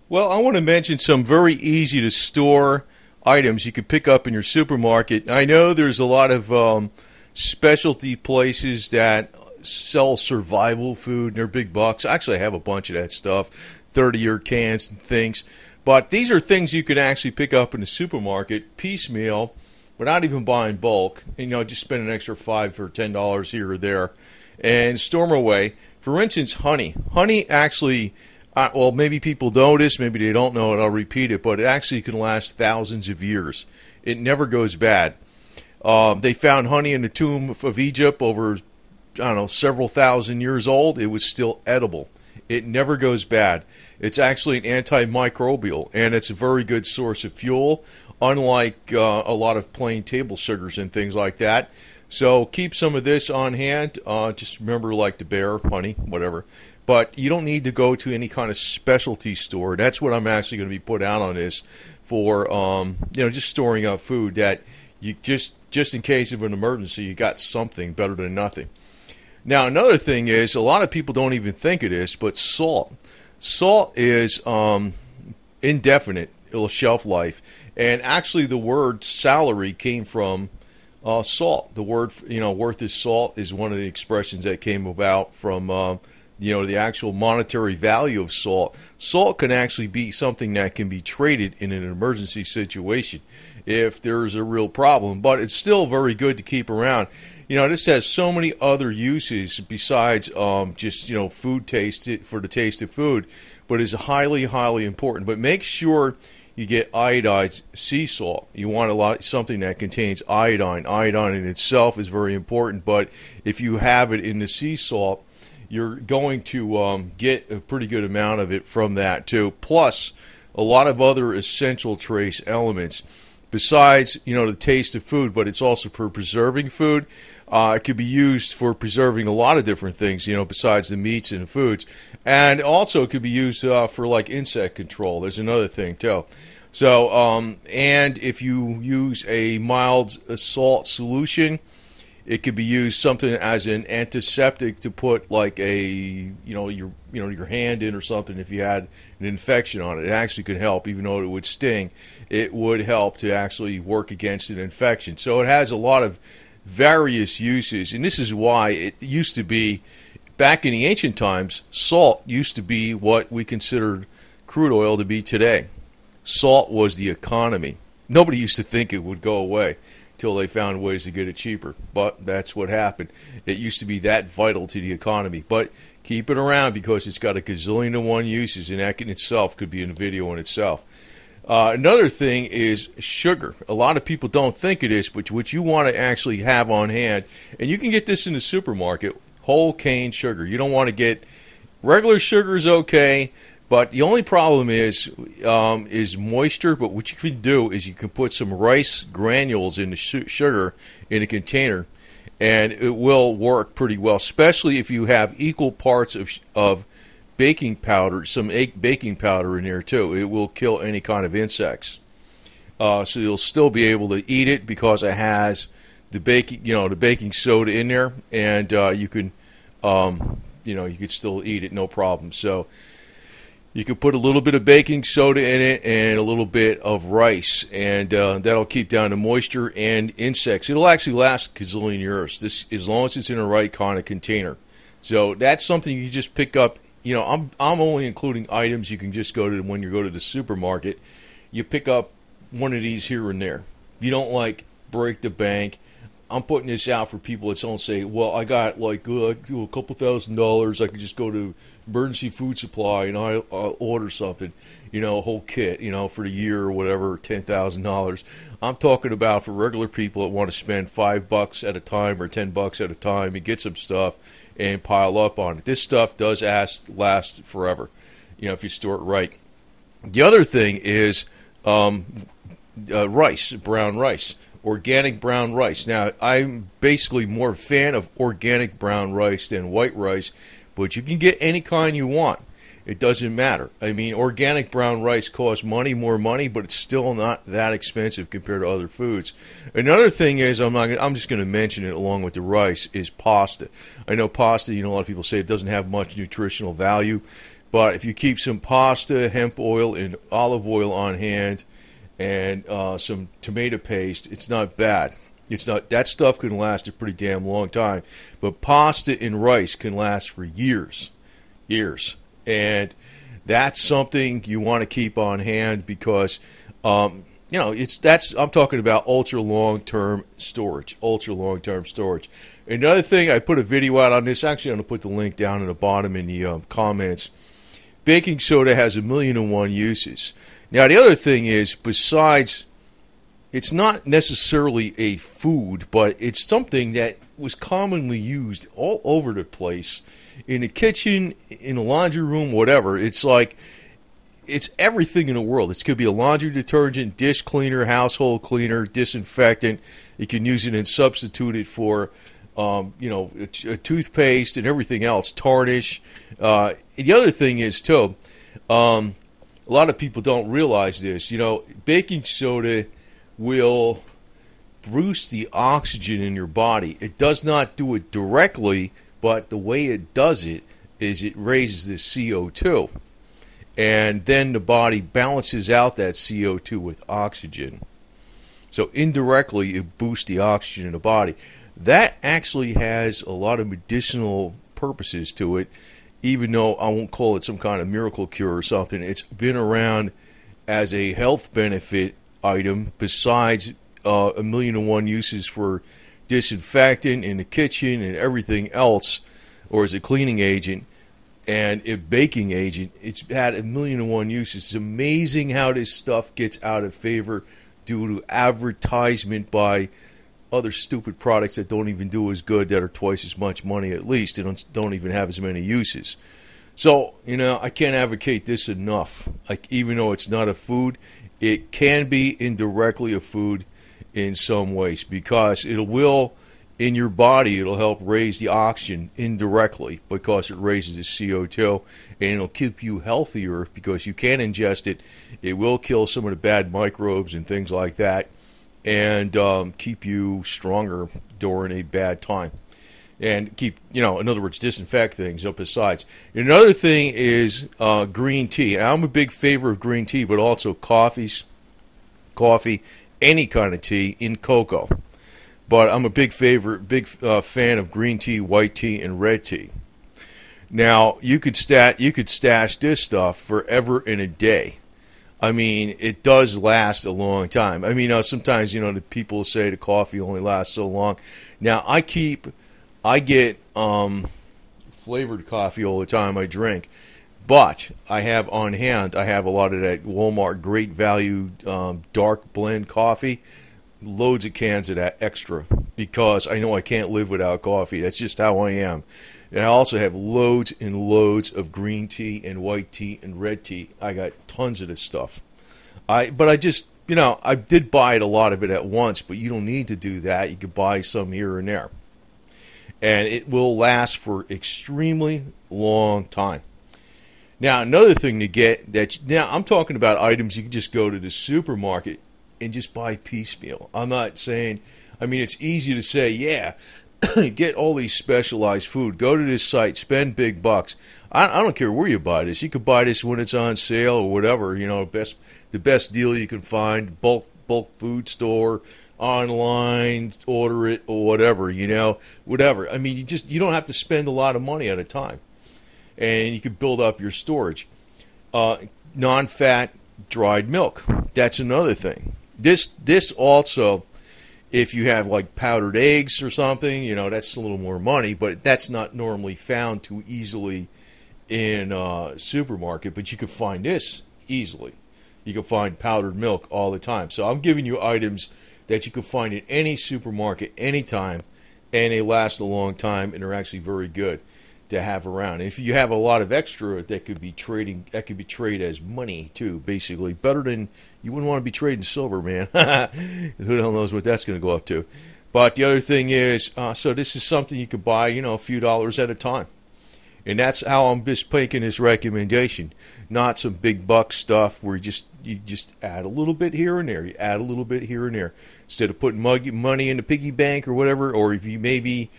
Well, I want to mention some very easy to store items you could pick up in your supermarket. I know there's a lot of specialty places that sell survival food and they're big bucks. Actually, I have a bunch of that stuff, 30-year cans and things. But these are things you can actually pick up in the supermarket piecemeal without even buying bulk. And, just spend an extra $5 or $10 here or there and store them away. For instance, honey. Honey actually, well, maybe people know this, maybe they don't know it, I'll repeat it, but it actually can last thousands of years. It never goes bad. They found honey in the tomb of Egypt over, I don't know, several thousand years old. It was still edible. It never goes bad. It's actually an antimicrobial, and it's a very good source of fuel, unlike a lot of plain table sugars and things like that. So keep some of this on hand. Just remember, like the bear, honey, whatever. But you don't need to go to any kind of specialty store. That's what I'm actually going to be put out on this for, just storing up food that you just in case of an emergency, you got something better than nothing. Now, another thing is, a lot of people don't even think of this, but salt. Salt is indefinite shelf life. And actually, the word salary came from salt. The word, worth is salt is one of the expressions that came about from, the actual monetary value of salt. Salt can actually be something that can be traded in an emergency situation if there's a real problem. But it's still very good to keep around. This has so many other uses besides just, food taste, for the taste of food, but is highly, highly important. But make sure you get iodized sea salt. You want something that contains iodine. Iodine in itself is very important, but if you have it in the sea salt, you're going to get a pretty good amount of it from that too. Plus, a lot of other essential trace elements besides, the taste of food, but it's also for preserving food. It could be used for preserving a lot of different things, besides the meats and the foods. And also it could be used for like insect control. There's another thing too. So, and if you use a mild salt solution, it could be used something as an antiseptic to put like a, your hand in or something if you had an infection on it. It actually could help, even though it would sting. It would help to actually work against an infection. So it has a lot of various uses, and this is why it used to be, back in the ancient times, salt used to be what we considered crude oil to be today. Salt was the economy. Nobody used to think it would go away till they found ways to get it cheaper, but that's what happened. It used to be that vital to the economy, but keep it around because it's got a gazillion and one uses, and that in itself could be in a video in itself. Another thing is sugar. A lot of people don't think it is, but what you want to actually have on hand, and you can get this in the supermarket, whole cane sugar. You don't want to get regular sugar is okay, but the only problem is moisture. But what you can do is you can put some rice granules in the sugar in a container, and it will work pretty well, especially if you have equal parts of baking powder, some baking powder in there too. It will kill any kind of insects. So you'll still be able to eat it because it has the baking soda in there, and you can still eat it, no problem. So you can put a little bit of baking soda in it and a little bit of rice, and that'll keep down the moisture and insects. It'll actually last a gazillion years, as long as it's in the right kind of container. So that's something you just pick up. I'm only including items you can just go to when you go to the supermarket. You pick up one of these here and there. You don't break the bank. I'm putting this out for people that don't say, well, I got a couple $1,000. I could just go to emergency food supply and I'll order something, a whole kit, for the year or whatever, $10,000. I'm talking about for regular people that want to spend $5 at a time or $10 at a time and get some stuff and pile up on it. This stuff does last forever, if you store it right. The other thing is rice, brown rice, organic brown rice. Now, I'm basically more a fan of organic brown rice than white rice, but you can get any kind you want. It doesn't matter. I mean, organic brown rice costs more money, but it's still not that expensive compared to other foods. Another thing is, I'm just going to mention it along with the rice, is pasta. I know pasta, a lot of people say it doesn't have much nutritional value, But if you keep some pasta, hemp oil, and olive oil on hand, and some tomato paste, it's not bad. It's not, that stuff can last a pretty damn long time. But pasta and rice can last for years, and that's something you want to keep on hand because, I'm talking about ultra long term storage. Another thing, I put a video out on this. Actually, I'm going to put the link down in the bottom in the comments. Baking soda has 1,000,001 uses. Now, the other thing is, besides, it's not necessarily a food, but it's something that was commonly used all over the place, in the kitchen, in the laundry room, whatever. It's like, it's everything in the world. It could be a laundry detergent, dish cleaner, household cleaner, disinfectant. You can use it and substitute it for, a toothpaste and everything else, tarnish. The other thing is, too, a lot of people don't realize this. Baking soda will boost the oxygen in your body. It does not do it directly, but the way it does it is it raises the CO2. And then the body balances out that CO2 with oxygen. So indirectly, it boosts the oxygen in the body. That actually has a lot of medicinal purposes to it, even though I won't call it some kind of miracle cure or something. It's been around as a health benefit item besides 1,000,001 uses for disinfectant in the kitchen and everything else, or as a cleaning agent and a baking agent. It's had 1,000,001 uses. It's amazing how this stuff gets out of favor due to advertisement by other stupid products that don't even do as good, that are twice as much money at least, and don't even have as many uses. So, I can't advocate this enough. Like, even though it's not a food, it can be indirectly a food in some ways, because it will, in your body, it'll help raise the oxygen indirectly because it raises the CO2, and it'll keep you healthier because you can ingest it. It will kill some of the bad microbes and things like that, and keep you stronger during a bad time. And keep, in other words, disinfect things up besides. Another thing is green tea. I'm a big favor of green tea, but also coffee, any kind of tea, in cocoa. But I'm a big fan of green tea, white tea, and red tea. Now, you could stash this stuff forever and a day. I mean, it does last a long time. I mean, sometimes, the people say the coffee only lasts so long. Now, I get flavored coffee all the time I drink, but I have on hand, I have a lot of that Walmart Great Value dark blend coffee, loads of cans of that extra, because I know I can't live without coffee. That's just how I am. And I also have loads and loads of green tea and white tea and red tea. I got tons of this stuff. But I just, I did buy a lot of it at once, but you don't need to do that. You can buy some here and there. And it will last for extremely long time. Now, another thing to get, now I'm talking about items you can just go to the supermarket and just buy piecemeal. I'm not saying, it's easy to say, yeah, get all these specialized food. Go to this site, spend big bucks. I don't care where you buy this. You could buy this when it's on sale or whatever. The best deal you can find, bulk food store, online, order it or whatever. Whatever. You don't have to spend a lot of money at a time, and you can build up your storage. Non-fat dried milk. That's another thing. This also, if you have like powdered eggs or something, that's a little more money, but that's not normally found too easily in a supermarket. But you can find this easily. You can find powdered milk all the time. So I'm giving you items that you can find in any supermarket anytime, and they last a long time, and they're actually very good to have around. And if you have a lot of extra, that could be traded as money too, basically. Better than, you wouldn't want to be trading silver, man. Who the hell knows what that's going to go up to. But the other thing is, so this is something you could buy, a few dollars at a time. And that's how I'm just making this recommendation. Not some big buck stuff where you just add a little bit here and there. You add a little bit here and there. Instead of putting money in the piggy bank or whatever, or if you maybe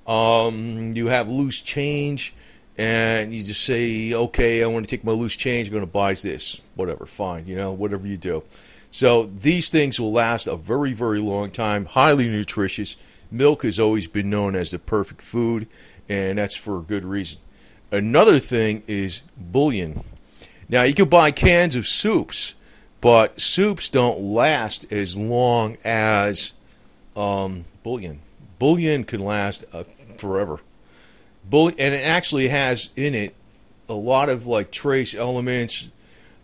you have loose change and you just say, okay, I want to take my loose change, I'm going to buy this, whatever, fine, whatever you do. So these things will last a very, very long time, highly nutritious. Milk has always been known as the perfect food, and that's for a good reason. Another thing is bouillon. Now, you can buy cans of soups, but soups don't last as long as bouillon. Bouillon can last forever. And it actually has in it a lot of like trace elements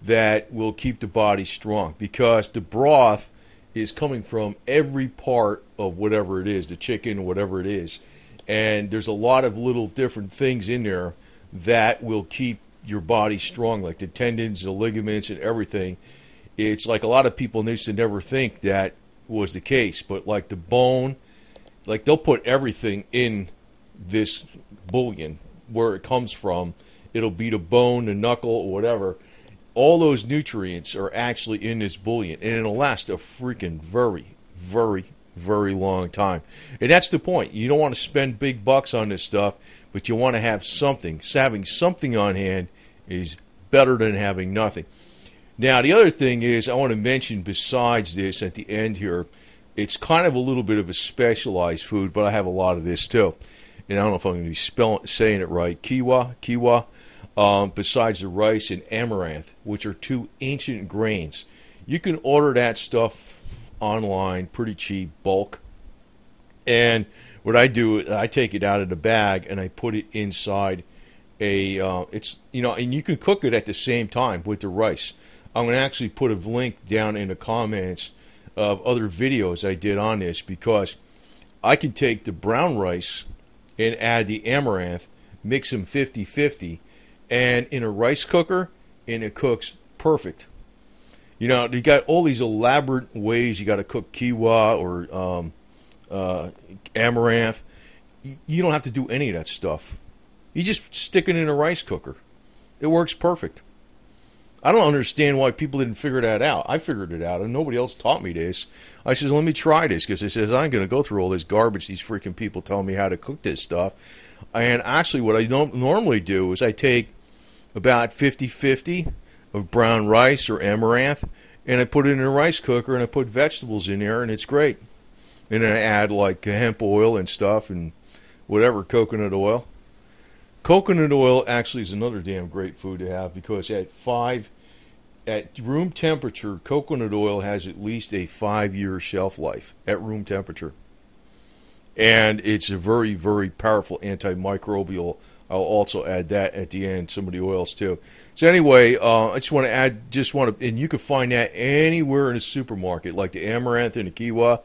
that will keep the body strong, because the broth is coming from every part of whatever it is, the chicken, whatever it is. And there's a lot of little different things in there that will keep your body strong, like the tendons, the ligaments, and everything. It's like a lot of people used to never think that was the case, but like the bone, like they'll put everything in this bouillon where it comes from. It'll be the bone, the knuckle, or whatever. All those nutrients are actually in this bouillon, and it'll last a freaking very, very, very long time. And that's the point. You don't want to spend big bucks on this stuff, but you want to have something. So having something on hand is better than having nothing. Now, the other thing is I want to mention besides this at the end here, it's kind of a little bit of a specialized food, but I have a lot of this too. And I don't know if I'm going to be saying it right. Quinoa, besides the rice, and amaranth, which are two ancient grains. You can order that stuff online pretty cheap, bulk. And what I do, I take it out of the bag and I put it inside and you can cook it at the same time with the rice. I'm going to actually put a link down in the comments of other videos I did on this, because I can take the brown rice and add the amaranth, mix them 50-50, and in a rice cooker, and it cooks perfect. You got all these elaborate ways you got to cook quinoa or amaranth. You don't have to do any of that stuff. You just stick it in a rice cooker. It works perfect. I don't understand why people didn't figure that out. I figured it out, and nobody else taught me this. I said, let me try this, because I says, I'm going to go through all this garbage these freaking people tell me how to cook this stuff. And actually what I don't normally do is I take about 50-50 of brown rice or amaranth, and I put it in a rice cooker, and I put vegetables in there, and it's great. And then I add like hemp oil and stuff and whatever, coconut oil. Coconut oil actually is another damn great food to have, because at room temperature, coconut oil has at least a 5-year shelf life at room temperature. And it's a very, very powerful antimicrobial. I'll also add that at the end, some of the oils too. So anyway, I just want to add, and you can find that anywhere in a supermarket, like the amaranth and the quinoa.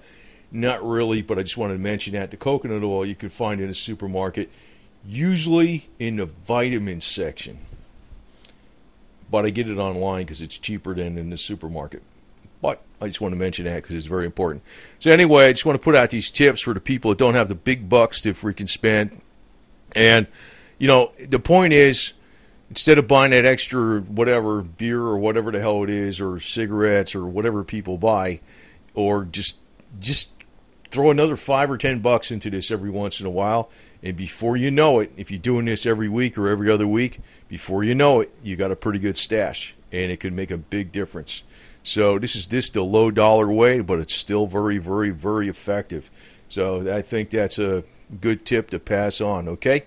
Not really, but I just wanted to mention that. The coconut oil you can find in a supermarket, usually in the vitamins section. But I get it online because it's cheaper than in the supermarket. But I just want to mention that because it's very important. So anyway, I just want to put out these tips for the people that don't have the big bucks to freaking spend. And, the point is, instead of buying that extra whatever, beer or whatever the hell it is, or cigarettes or whatever people buy, or just throw another $5 or $10 into this every once in a while, and before you know it, if you're doing this every week or every other week, before you know it, you got a pretty good stash, and it could make a big difference. So this is the low dollar way, but it's still very, very, very effective. So I think that's a good tip to pass on, okay?